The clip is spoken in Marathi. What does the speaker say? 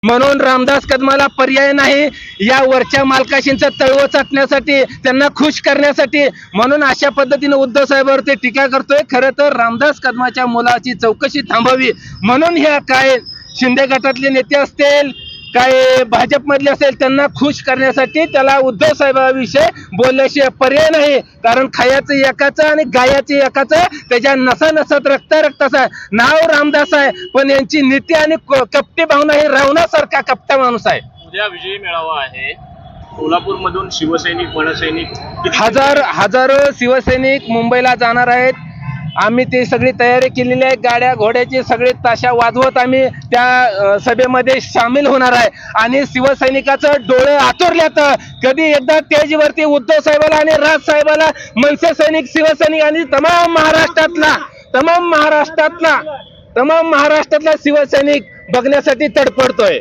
म्हणून रामदास कदमाला पर्याय नाही या वरच्या मालकाशींचा तळव चाटण्यासाठी, त्यांना खुश करण्यासाठी. म्हणून अशा पद्धतीने उद्धव साहेबांवरती टीका करतोय. खरं तर रामदास कदमाच्या मुलाची चौकशी थांबावी म्हणून ह्या काय शिंदे गटातले नेते असतील, काय भाजपमधले असेल, त्यांना खुश करण्यासाठी त्याला उद्धव साहेबांविषयी बोलल्याशिवाय पर्याय नाही. कारण खायाचं एकाचं आणि गायाचं एकाचं, त्याच्या नसा नसात रक्ताचा नाव रामदास आहे, पण यांची नीती आणि कपटी भावना ही रावणासारखा कपटा माणूस आहे. उद्या विजयी मेळावा आहे सोलापूर मधून शिवसैनिक मनसैनिक हजारो शिवसैनिक मुंबईला जाणार आहेत. आम्ही ते सगळी तयारी केलेली आहे. गाड्या घोड्याची सगळे ताशा वाजवत आम्ही त्या सभेमध्ये सामील होणार आहे. आणि शिवसैनिकाचं डोळे आतुरल्यात. कधी एकदा स्टेजवरती उद्धव साहेबाला आणि राज साहेबाला मनसे सैनिक, शिवसैनिक आणि तमाम महाराष्ट्रातला शिवसैनिक बघण्यासाठी तडपडतोय.